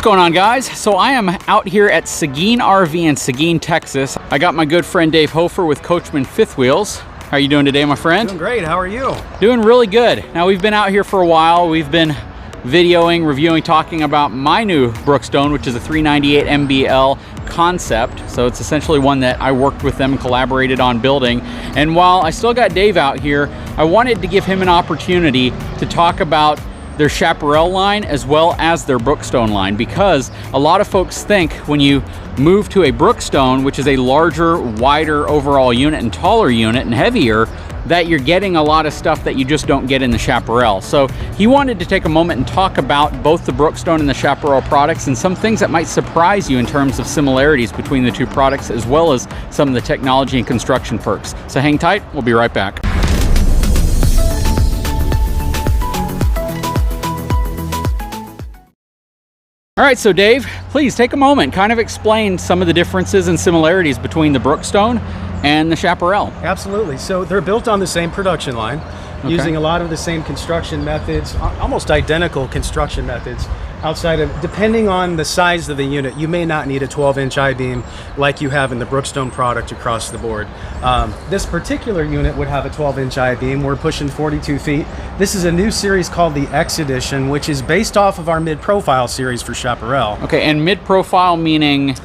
What's going on, guys? So I am out here at Seguin RV in Seguin, Texas. I got my good friend Dave Hofer with Coachmen Fifth Wheels. How are you doing today, my friend? Doing great. How are you? Doing really good. Now, we've been out here for a while. We've been videoing, reviewing, talking about my new Brookstone, which is a 398 MBL concept. So it's essentially one that I worked with them and collaborated on building. And while I still got Dave out here, I wanted to give him an opportunity to talk about their Chaparral line as well as their Brookstone line, because a lot of folks think when you move to a Brookstone, which is a larger, wider overall unit and taller unit and heavier, that you're getting a lot of stuff that you just don't get in the Chaparral. So he wanted to take a moment and talk about both the Brookstone and the Chaparral products and some things that might surprise you in terms of similarities between the two products, as well as some of the technology and construction perks. So hang tight, we'll be right back. All right, so Dave, please take a moment, kind of explain some of the differences and similarities between the Brookstone and the Chaparral. Absolutely. So they're built on the same production line, using a lot of the same construction methods, almost identical construction methods. Outside of, depending on the size of the unit, you may not need a 12-inch I-beam like you have in the Brookstone product across the board. This particular unit would have a 12-inch I-beam. We're pushing 42 feet. This is a new series called the X Edition, which is based off of our mid-profile series for Chaparral. Okay, and mid-profile meaning?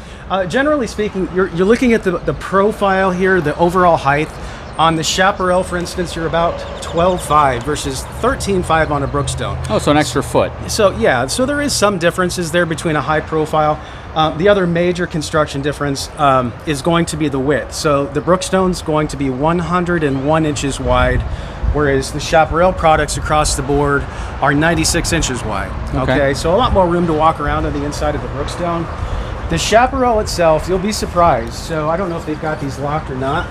Generally speaking, you're looking at the profile here, the overall height. On the Chaparral, for instance, you're about 12.5 versus 13.5 on a Brookstone. Oh, so an extra foot. So yeah, so there is some differences there between a high profile. The other major construction difference is going to be the width. So the Brookstone's going to be 101 inches wide, whereas the Chaparral products across the board are 96 inches wide. Okay, so a lot more room to walk around on the inside of the Brookstone. The Chaparral itself, you'll be surprised. So I don't know if they've got these locked or not,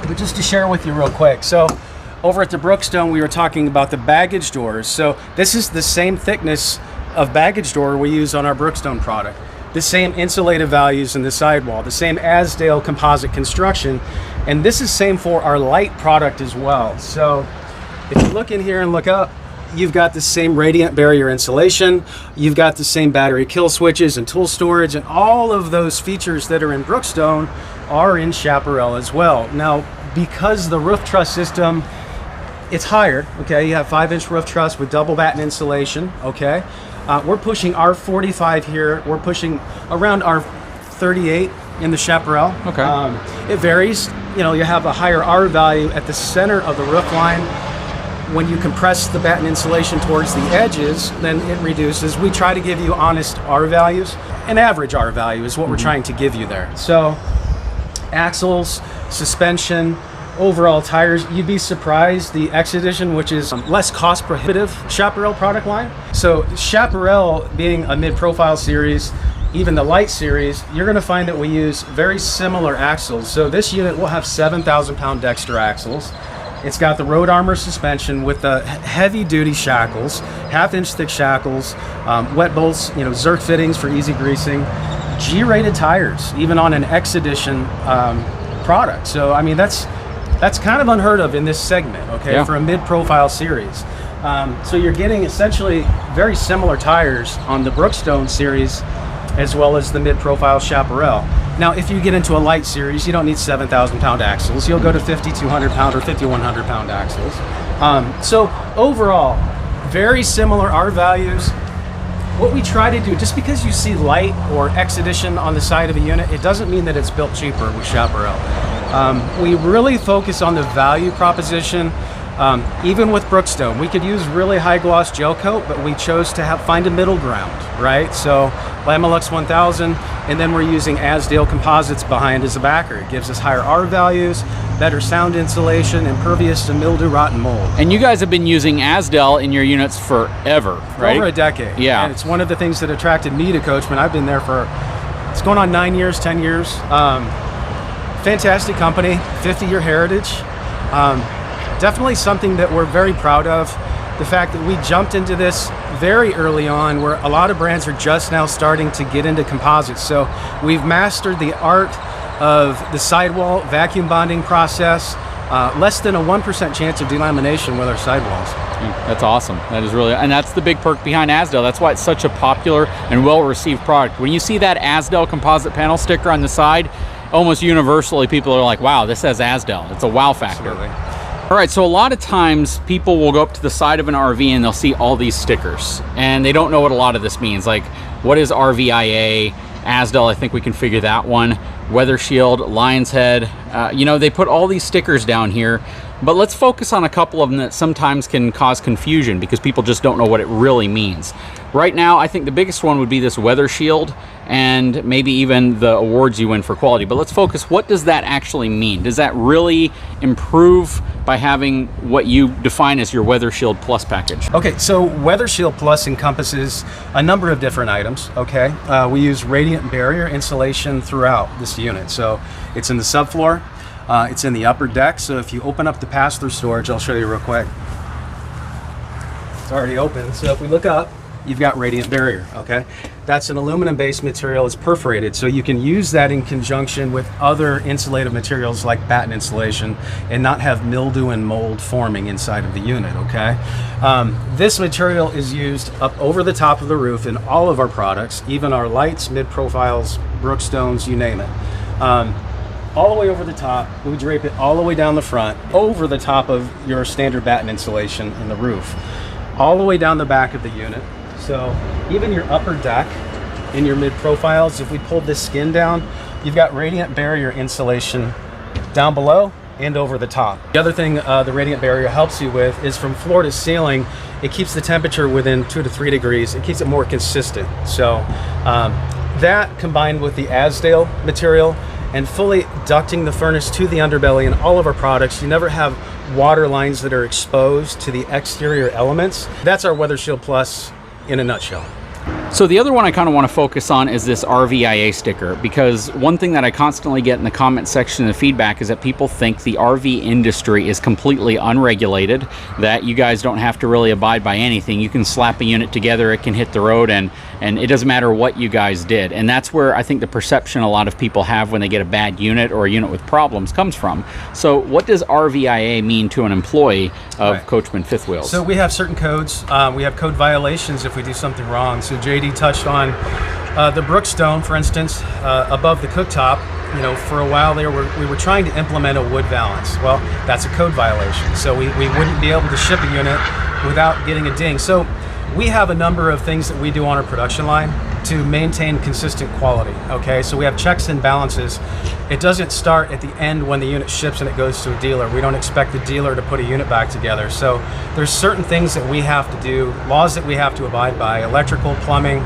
but just to share with you real quick. So over at the Brookstone, we were talking about the baggage doors. So this is the same thickness of baggage door we use on our Brookstone product. The same insulative values in the sidewall, the same Azdel composite construction, and this is same for our light product as well. So if you look in here and look up, you've got the same radiant barrier insulation, you've got the same battery kill switches and tool storage, and all of those features that are in Brookstone are in Chaparral as well. Now, because the roof truss system, it's higher, okay? You have 5-inch roof truss with double batten insulation, okay? We're pushing our 45 here. We're pushing around our 38 in the Chaparral. Okay. It varies. You know, you have a higher R value at the center of the roof line. When you compress the batten insulation towards the edges, then it reduces. We try to give you honest R values. An average R value is what we're trying to give you there. So axles, suspension, overall tires, you'd be surprised. The X Edition, which is less cost prohibitive Chaparral product line. So Chaparral being a mid-profile series, even the light series, you're going to find that we use very similar axles. So this unit will have 7,000 pound Dexter axles. It's got the road armor suspension with the heavy duty shackles, 1/2-inch thick shackles, wet bolts, you know, Zerk fittings for easy greasing, G-rated tires, even on an X Edition product. So I mean, that's kind of unheard of in this segment, okay, for a mid-profile series. So you're getting essentially very similar tires on the Brookstone series as well as the mid-profile Chaparral. Now, if you get into a light series, you don't need 7,000 pound axles. You'll go to 5,200 pound or 5,100 pound axles. So overall, very similar R values. What we try to do, just because you see light or X Edition on the side of a unit, it doesn't mean that it's built cheaper with Chaparral. We really focus on the value proposition. Even with Brookstone, we could use really high gloss gel coat, but we chose to find a middle ground, right? So Lamilux 1000, and then we're using Azdel composites behind as a backer. It gives us higher R values, better sound insulation, impervious to mildew, rot, and mold. And you guys have been using Azdel in your units forever, right? Over a decade. Yeah. And it's one of the things that attracted me to Coachmen. I've been there for, it's going on 9 years, 10 years. Fantastic company, 50-year heritage. Definitely something that we're very proud of. The fact that we jumped into this very early on, where a lot of brands are just now starting to get into composites. So we've mastered the art of the sidewall vacuum bonding process, less than a 1% chance of delamination with our sidewalls. That's awesome. That is really, and that's the big perk behind Azdel. That's why it's such a popular and well-received product. When you see that Azdel composite panel sticker on the side, almost universally people are like, wow, this says Azdel. It's a wow factor. Absolutely. All right, so a lot of times people will go up to the side of an RV and they'll see all these stickers and they don't know what a lot of this means. Like, what is RVIA? Azdel, I think we can figure that one. Weather Shield, Lion's Head. You know, they put all these stickers down here, but let's focus on a couple of them that sometimes can cause confusion because people just don't know what it really means. Right now, I think the biggest one would be this Weather Shield and maybe even the awards you win for quality. But let's focus, what does that actually mean? Does that really improve by having what you define as your Weather Shield Plus package? Okay, so Weather Shield Plus encompasses a number of different items, okay? We use radiant barrier insulation throughout this unit. So it's in the subfloor, it's in the upper deck. So if you open up the pass-through storage, I'll show you real quick. It's already open. So if we look up, you've got radiant barrier, okay? That's an aluminum-based material. It's perforated, so you can use that in conjunction with other insulative materials like batten insulation and not have mildew and mold forming inside of the unit, okay? This material is used up over the top of the roof in all of our products, even our lights, mid-profiles, Brookstones, you name it. All the way over the top, we drape it all the way down the front, over the top of your standard batten insulation in the roof, all the way down the back of the unit. So even your upper deck in your mid profiles, if we pulled this skin down, you've got radiant barrier insulation down below and over the top. The other thing the radiant barrier helps you with is from floor to ceiling, it keeps the temperature within 2 to 3 degrees. It keeps it more consistent. So that combined with the Azdel material and fully ducting the furnace to the underbelly in all of our products, you never have water lines that are exposed to the exterior elements. That's our Weather Shield Plus in a nutshell. So the other one I kind of want to focus on is this RVIA sticker, because one thing that I constantly get in the comment section and the feedback is that people think the RV industry is completely unregulated, that you guys don't have to really abide by anything. You can slap a unit together, it can hit the road, and it doesn't matter what you guys did. And that's where I think the perception a lot of people have when they get a bad unit or a unit with problems comes from. So what does RVIA mean to an employee of Coachmen Fifth Wheels? So we have certain codes. We have code violations if we do something wrong. So JD touched on the Brookstone, for instance, above the cooktop. You know, for a while there, we were trying to implement a wood valance. Well, that's a code violation. So we wouldn't be able to ship a unit without getting a ding. So we have a number of things that we do on our production line to maintain consistent quality, okay? So we have checks and balances. It doesn't start at the end when the unit ships and it goes to a dealer. We don't expect the dealer to put a unit back together. So there's certain things that we have to do, laws that we have to abide by, electrical, plumbing,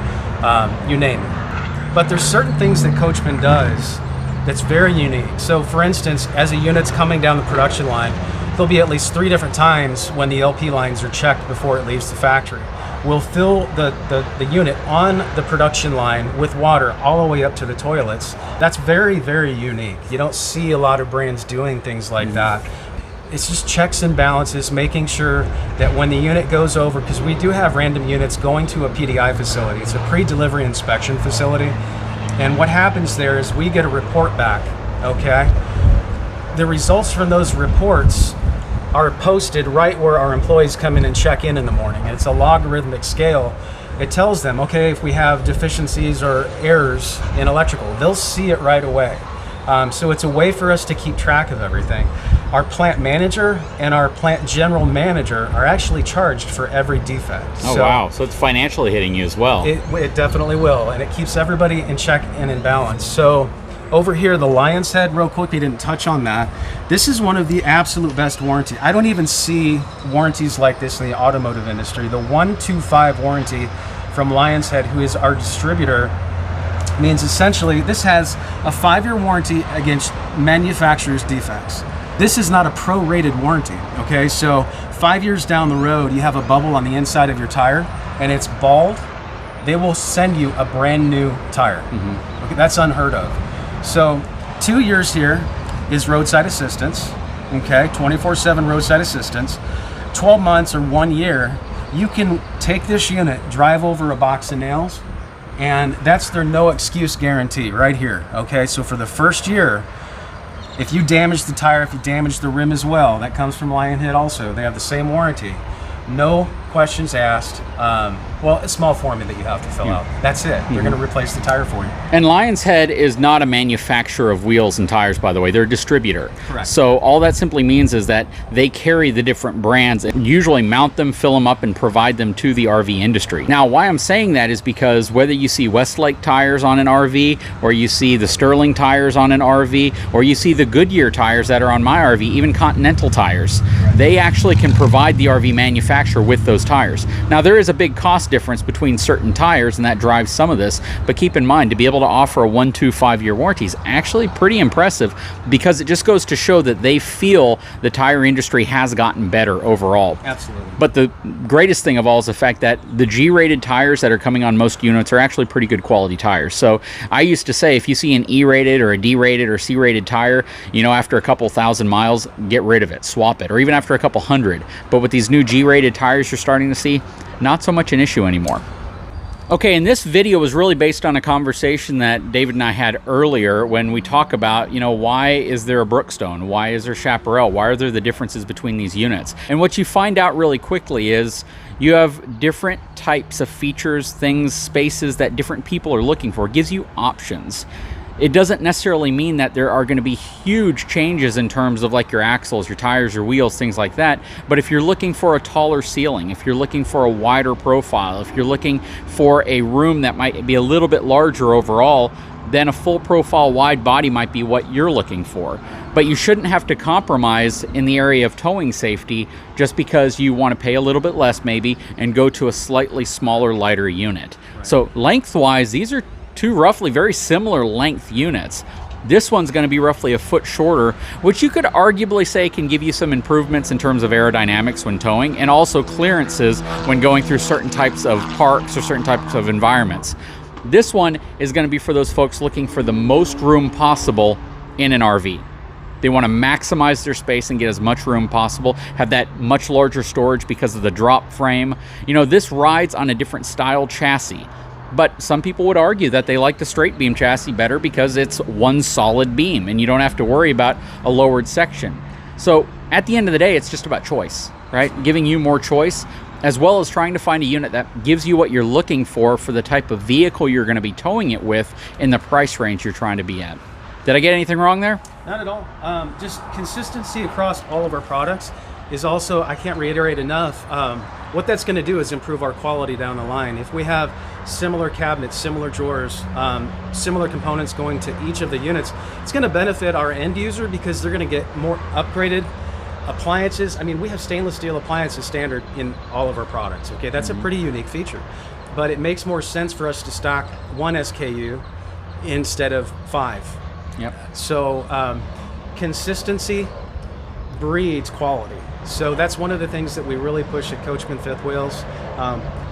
you name it. But there's certain things that Coachmen does that's very unique. So for instance, as a unit's coming down the production line, there'll be at least 3 different times when the LP lines are checked before it leaves the factory. We'll fill the unit on the production line with water all the way up to the toilets. That's very, very unique. You don't see a lot of brands doing things like that. It's just checks and balances, making sure that when the unit goes over, because we do have random units going to a PDI facility. It's a pre-delivery inspection facility. And what happens there is we get a report back, okay? The results from those reports are posted right where our employees come in and check in the morning. And it's a logarithmic scale. It tells them, okay, if we have deficiencies or errors in electrical, they'll see it right away. So it's a way for us to keep track of everything. Our plant manager and our plant general manager are actually charged for every defect. Oh, so wow. So it's financially hitting you as well. It definitely will. And it keeps everybody in check and in balance. So over here, the Lion's Head, real quick, we didn't touch on that. This is one of the absolute best warranty. I don't even see warranties like this in the automotive industry. The 125 warranty from Lion's Head, who is our distributor, means essentially this has a 5-year warranty against manufacturer's defects. This is not a prorated warranty, okay? So 5 years down the road, you have a bubble on the inside of your tire and it's bald, they will send you a brand new tire. Okay, that's unheard of. So 2 years here is roadside assistance, okay, 24/7 roadside assistance. 12 months or 1 year, you can take this unit, drive over a box of nails, and that's their no excuse guarantee right here, okay? So for the first year, If you damage the tire, if you damage the rim as well, that comes from Lionhead also. They have the same warranty. No questions asked. Well, a small form that you have to fill out. That's it. They're going to replace the tire for you. And Lion's Head is not a manufacturer of wheels and tires, by the way. They're a distributor. Correct. So all that simply means is that they carry the different brands and usually mount them, fill them up, and provide them to the RV industry. Now, why I'm saying that is because whether you see Westlake tires on an RV, or you see the Sterling tires on an RV, or you see the Goodyear tires that are on my RV, even Continental tires, they actually can provide the RV manufacturer with those tires. Now, there is a big cost difference between certain tires, and that drives some of this, but keep in mind, to be able to offer a 1, 2, 5-year warranty is actually pretty impressive, because it just goes to show that they feel the tire industry has gotten better overall. Absolutely. But the greatest thing of all is the fact that the G-rated tires that are coming on most units are actually pretty good quality tires. So I used to say, if you see an E-rated or a D-rated or C-rated tire, you know, after a couple thousand miles, get rid of it, swap it, or even after a couple hundred. But with these new G-rated tires you're starting to see, not so much an issue anymore. Okay, and this video was really based on a conversation that David and I had earlier when we talk about, you know, why is there a Brookstone? Why is there Chaparral? Why are there the differences between these units? And what you find out really quickly is you have different types of features, things, spaces that different people are looking for. It gives you options. It doesn't necessarily mean that there are going to be huge changes in terms of like your axles, your tires, your wheels, things like that. But if you're looking for a taller ceiling, if you're looking for a wider profile, if you're looking for a room that might be a little bit larger overall, then a full profile wide body might be what you're looking for. But you shouldn't have to compromise in the area of towing safety just because you want to pay a little bit less maybe and go to a slightly smaller, lighter unit. Right. So lengthwise, these are two roughly very similar length units. This one's going to be roughly a foot shorter, which you could arguably say can give you some improvements in terms of aerodynamics when towing, and also clearances when going through certain types of parks or certain types of environments. This one is going to be for those folks looking for the most room possible in an RV. They want to maximize their space and get as much room possible, have that much larger storage because of the drop frame. You know, this rides on a different style chassis. But some people would argue that they like the straight beam chassis better because it's one solid beam and you don't have to worry about a lowered section. So at the end of the day, it's just about choice, right? Giving you more choice, as well as trying to find a unit that gives you what you're looking for the type of vehicle you're going to be towing it with in the price range you're trying to be at. Did I get anything wrong there? Not at all. Just consistency across all of our products is also, I can't reiterate enough, what that's going to do is improve our quality down the line. If we have similar cabinets, similar drawers, similar components going to each of the units, it's going to benefit our end user because they're going to get more upgraded appliances. I mean, we have stainless steel appliances standard in all of our products. Okay, that's a pretty unique feature, but it makes more sense for us to stock one SKU instead of 5. Yep. So consistency breeds quality. So that's one of the things that we really push at Coachmen Fifth Wheels.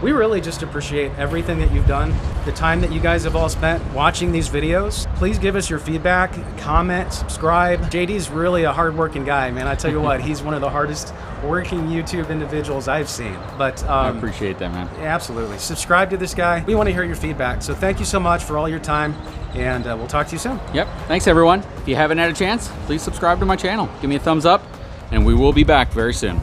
We really just appreciate everything that you've done, the time that you guys have all spent watching these videos. Please give us your feedback, comment, subscribe. JD's really a hardworking guy, man. I tell you what, he's one of the hardest working YouTube individuals I've seen. But I appreciate that, man. Absolutely. Subscribe to this guy. We want to hear your feedback. So thank you so much for all your time, and we'll talk to you soon. Yep. Thanks, everyone. If you haven't had a chance, please subscribe to my channel. Give me a thumbs up, and we will be back very soon.